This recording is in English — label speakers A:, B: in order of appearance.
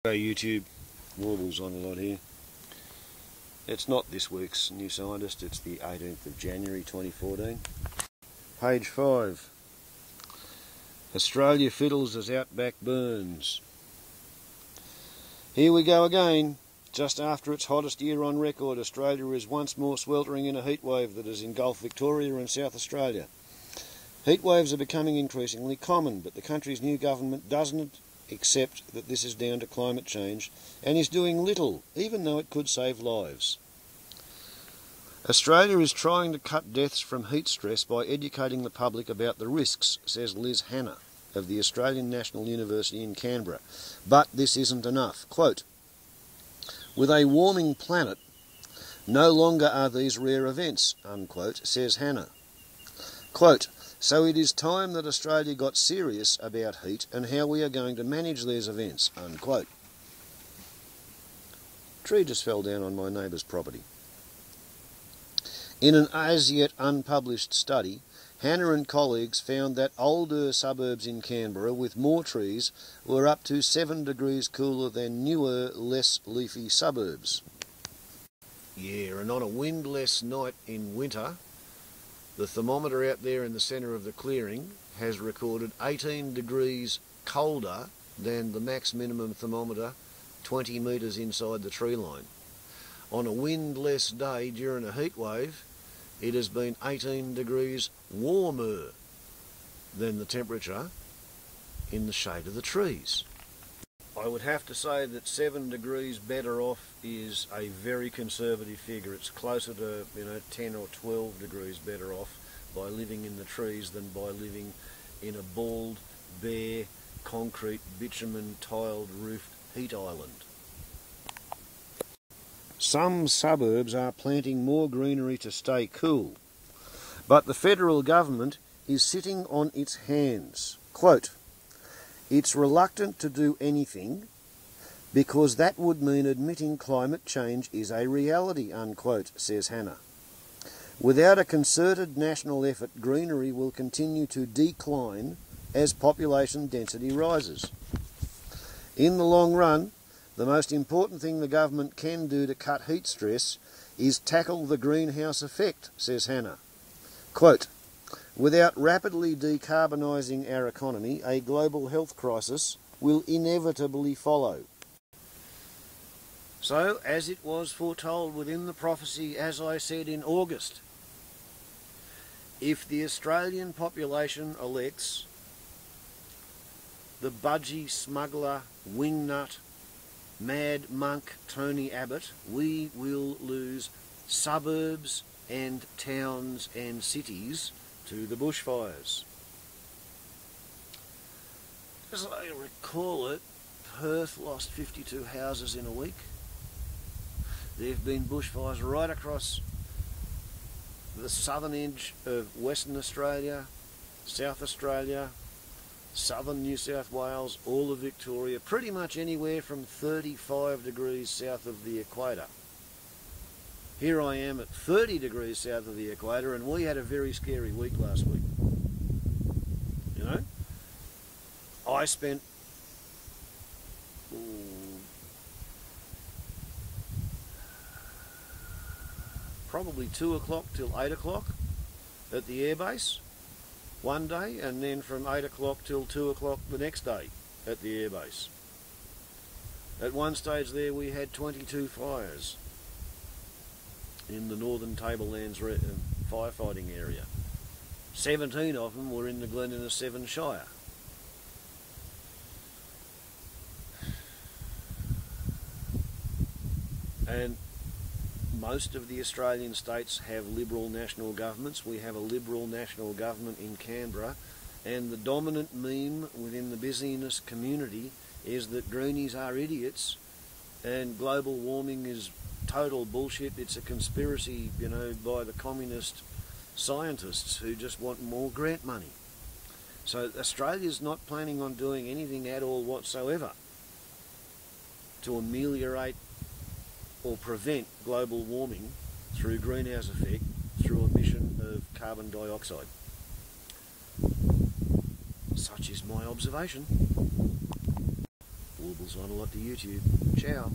A: YouTube, warbles on a lot here. It's not this week's New Scientist, it's the 18th of January 2014. Page 5. Australia fiddles as Outback burns. Here we go again. Just after its hottest year on record, Australia is once more sweltering in a heatwave that has engulfed Victoria and South Australia. Heatwaves are becoming increasingly common, but the country's new government doesn't accept that this is down to climate change and is doing little, even though it could save lives. Australia is trying to cut deaths from heat stress by educating the public about the risks, says Liz Hanna of the Australian National University in Canberra. But this isn't enough. Quote, "With a warming planet, no longer are these rare events," unquote, says Hanna. Quote, "So it is time that Australia got serious about heat and how we are going to manage these events," unquote. Tree just fell down on my neighbour's property. In an as yet unpublished study, Hanna and colleagues found that older suburbs in Canberra with more trees were up to 7 degrees cooler than newer, less leafy suburbs. Yeah, and on a windless night in winter, the thermometer out there in the centre of the clearing has recorded 18 degrees colder than the max minimum thermometer 20 metres inside the tree line. On a windless day during a heat wave, it has been 18 degrees warmer than the temperature in the shade of the trees. I would have to say that 7 degrees better off is a very conservative figure. It's closer to 10 or 12 degrees better off by living in the trees than by living in a bald, bare, concrete, bitumen tiled roofed heat island. Some suburbs are planting more greenery to stay cool, but the federal government is sitting on its hands. Quote, "It's reluctant to do anything because that would mean admitting climate change is a reality," unquote, says Hanna. "Without a concerted national effort, greenery will continue to decline as population density rises. In the long run, the most important thing the government can do to cut heat stress is tackle the greenhouse effect," says Hanna. Quote, "Without rapidly decarbonising our economy, a global health crisis will inevitably follow." So, as it was foretold within the prophecy, as I said in August, if the Australian population elects the budgie, smuggler, wingnut, mad monk Tony Abbott, we will lose suburbs and towns and cities to the bushfires. As I recall it, Perth lost 52 houses in a week. There have been bushfires right across the southern edge of Western Australia, South Australia, southern New South Wales, all of Victoria, pretty much anywhere from 35 degrees south of the equator. Here I am at 30 degrees south of the equator, and we had a very scary week last week. I spent probably 2 o'clock till 8 o'clock at the airbase one day, and then from 8 o'clock till 2 o'clock the next day at the airbase. At one stage there we had 22 fires in the Northern Tablelands firefighting area. 17 of them were in the Glen Innes 7 Shire. And most of the Australian states have Liberal national governments. We have a Liberal national government in Canberra, and the dominant meme within the busyness community is that greenies are idiots and global warming is total bullshit. It's a conspiracy, by the communist scientists who just want more grant money. So Australia's not planning on doing anything at all whatsoever to ameliorate or prevent global warming through greenhouse effect, through emission of carbon dioxide. Such is my observation. Warbles on a lot to YouTube. Ciao.